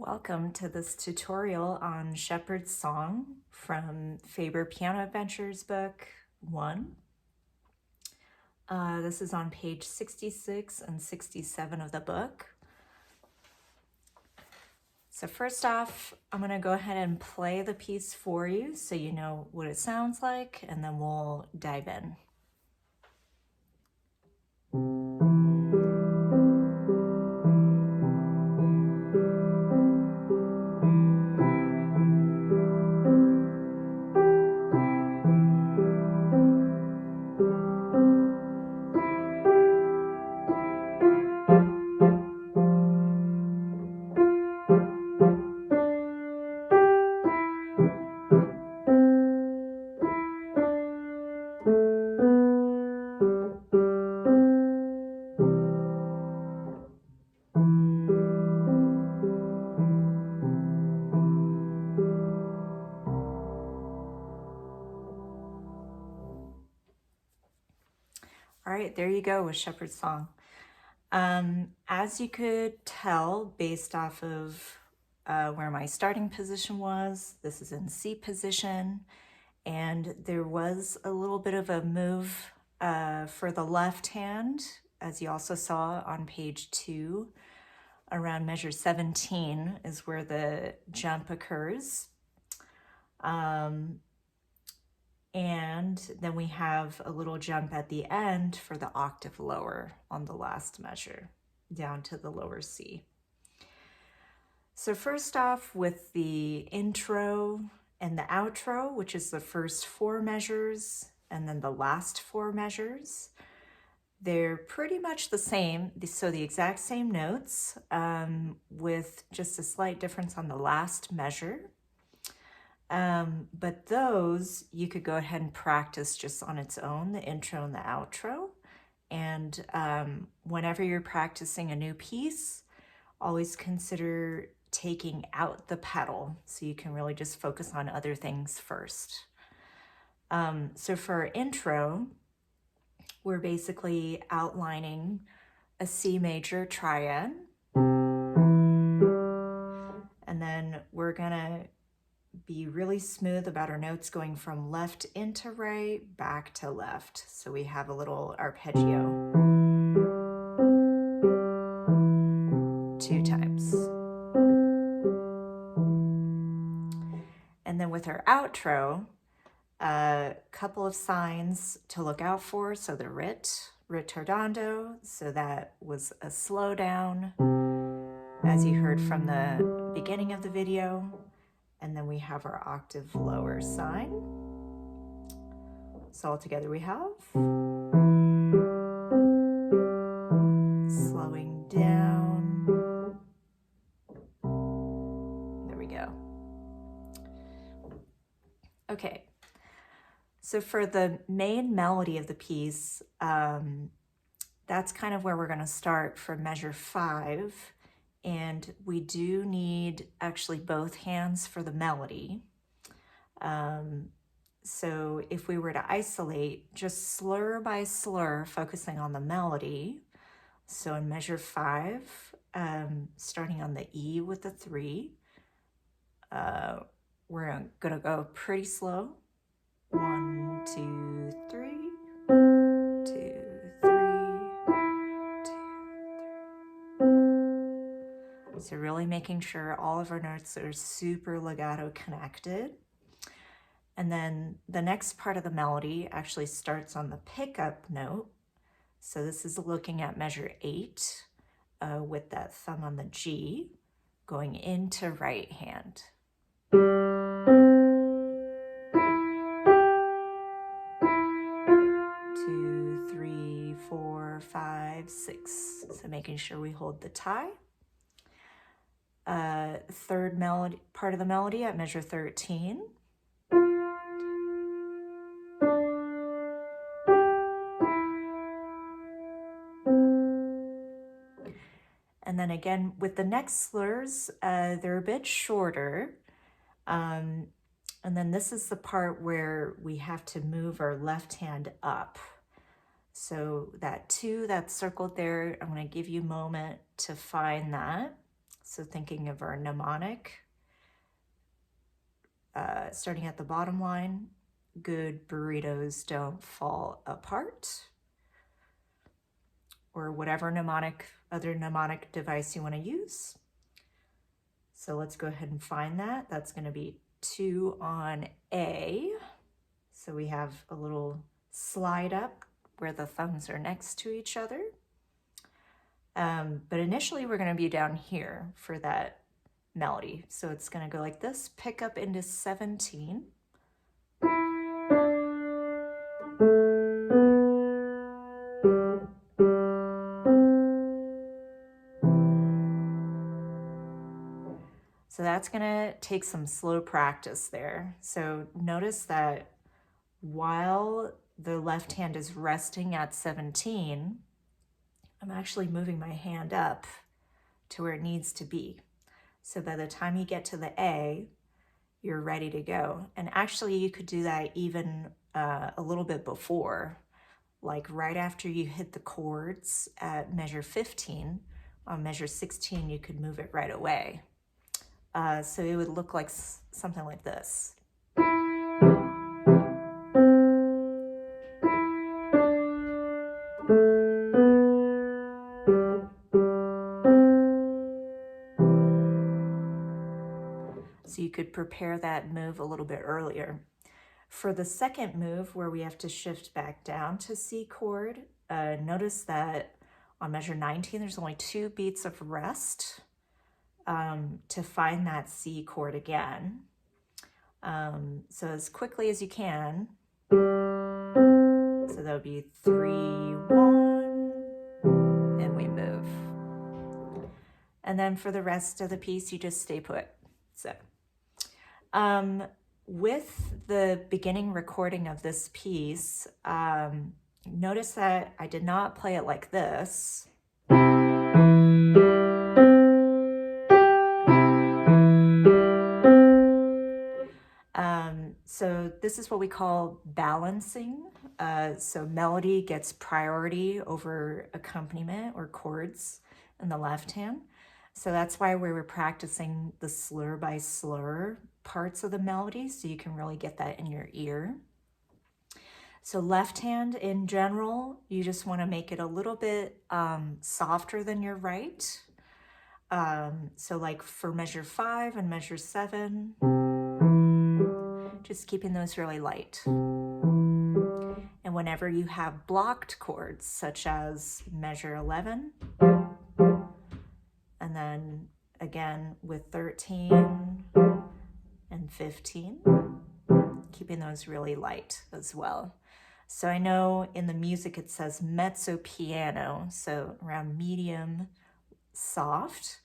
welcome to this tutorial on Shepherd's Song from Faber Piano Adventures book 1. This is on page 66 and 67 of the book. So first off, I'm going to go ahead and play the piece for you so you know what it sounds like, and then we'll dive in. All right, there you go with Shepherd's Song. As you could tell based off of where my starting position was, this is in C position, and there was a little bit of a move for the left hand, as you also saw on page 2. Around measure 17 is where the jump occurs. And then we have a little jump at the end for the octave lower on the last measure, down to the lower C. So first off, with the intro and the outro, which is the first 4 measures, and then the last 4 measures, they're pretty much the same, so the exact same notes, with just a slight difference on the last measure. But those you could go ahead and practice just on its own, the intro and the outro. And whenever you're practicing a new piece, always consider taking out the pedal so you can really just focus on other things first. So for our intro, we're basically outlining a C major triad. And then we're gonna be really smooth about our notes going from left into right, back to left. So we have a little arpeggio 2 times. And then with our outro, a couple of signs to look out for. So the rit tardondo, so that was a slowdown, as you heard from the beginning of the video. And then we have our octave lower sign. So all together we have slowing down. There we go. Okay. So for the main melody of the piece, that's kind of where we're going to start from measure 5. And we do need actually both hands for the melody. So if we were to isolate, just slur by slur, focusing on the melody. So in measure 5, starting on the E with the 3, we're gonna go pretty slow. 1, 2, 3, 2, 3, 2, 3. So really making sure all of our notes are super legato connected. And then the next part of the melody actually starts on the pickup note. So this is looking at measure 8 with that thumb on the G, going into right hand. 2, 3, 4, 5, 6. So making sure we hold the tie. Third melody, part of the melody at measure 13. And then again, with the next slurs, they're a bit shorter. And then this is the part where we have to move our left hand up. So that 2 that's circled there, I'm going to give you a moment to find that. So thinking of our mnemonic, starting at the bottom line, good burritos don't fall apart, or whatever other mnemonic device you want to use. So let's go ahead and find that. That's going to be 2 on A. So we have a little slide up where the thumbs are next to each other. But initially we're going to be down here for that melody. So it's going to go like this, pick up into 17. So that's going to take some slow practice there. So notice that while the left hand is resting at 17, I'm actually moving my hand up to where it needs to be. So by the time you get to the A, you're ready to go. And actually you could do that even a little bit before, like right after you hit the chords at measure 15. On measure 16, you could move it right away. So it would look like something like this. So you could prepare that move a little bit earlier. For the second move, where we have to shift back down to C chord, notice that on measure 19, there's only 2 beats of rest to find that C chord again. So as quickly as you can. So that would be 3, 1, and we move. And then for the rest of the piece, you just stay put. So with the beginning recording of this piece, notice that I did not play it like this. So this is what we call balancing. So melody gets priority over accompaniment or chords in the left hand. So that's why we were practicing the slur by slur parts of the melody, so you can really get that in your ear. So left hand in general, you just want to make it a little bit softer than your right. So like for measure 5 and measure 7, just keeping those really light. And whenever you have blocked chords, such as measure 11, and then again with 13 and 15, keeping those really light as well. So I know in the music it says mezzo piano, so around medium soft.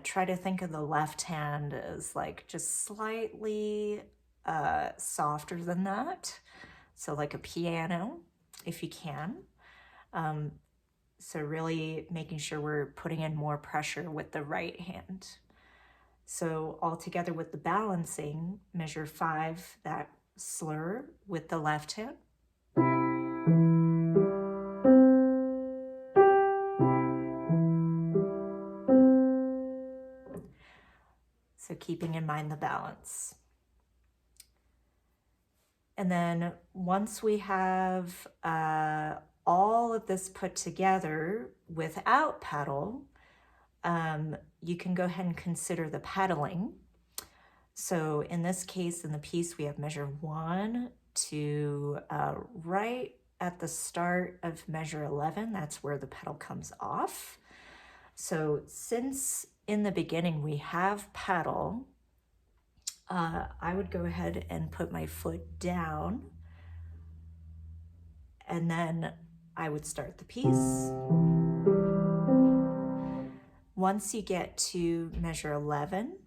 Try to think of the left hand as like just slightly softer than that. So like a piano, if you can. So really making sure we're putting in more pressure with the right hand. So all together with the balancing, measure 5, that slur with the left hand. So keeping in mind the balance. And then once we have all of this put together without pedal, you can go ahead and consider the pedaling. So in this case, in the piece, we have measure 1 to right at the start of measure 11. That's where the pedal comes off. So since in the beginning we have pedal, I would go ahead and put my foot down, and then I would start the piece. Once you get to measure 11,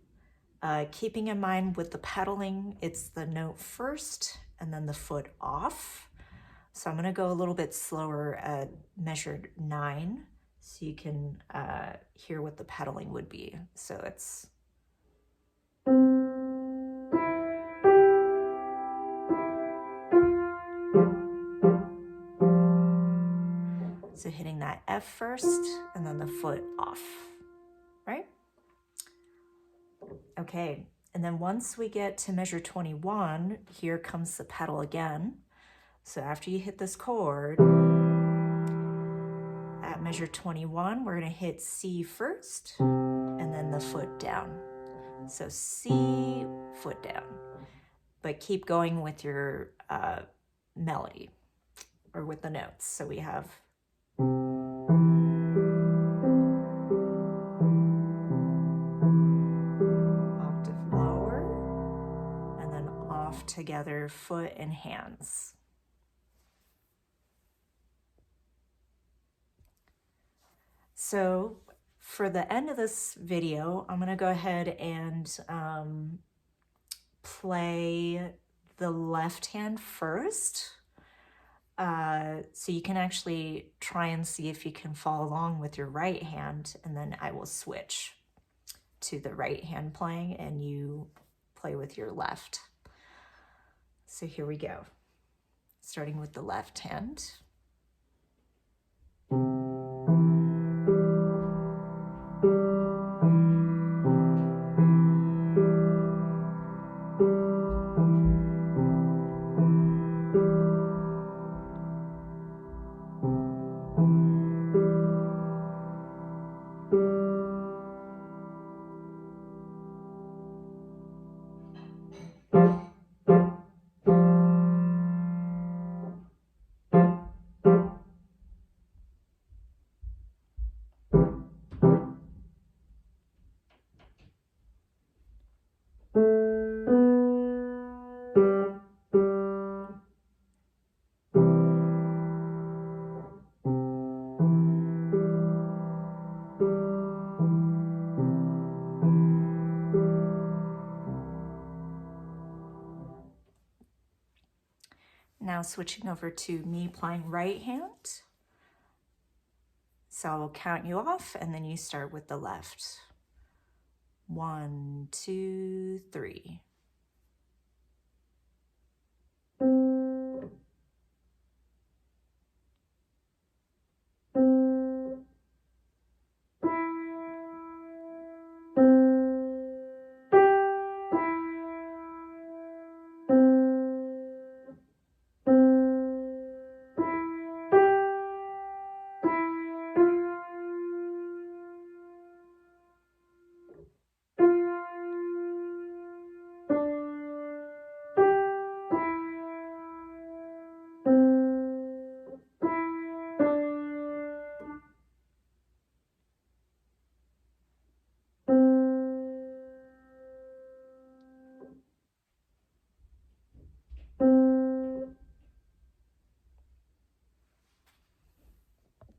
keeping in mind with the pedaling, it's the note first and then the foot off. So I'm going to go a little bit slower at measure 9 so you can hear what the pedaling would be. So it's... So hitting that F first and then the foot off, right? Okay, and then once we get to measure 21, here comes the pedal again. So after you hit this chord, at measure 21, we're gonna hit C first, and then the foot down. So C, foot down. But keep going with your melody, or with the notes. So we have octave lower, and then off together, foot and hands. So for the end of this video, I'm gonna go ahead and play the left hand first. So you can actually try and see if you can follow along with your right hand, and then I will switch to the right hand playing and you play with your left. So here we go. Starting with the left hand. Now switching over to me playing right hand. So I'll count you off and then you start with the left. 1, 2, 3.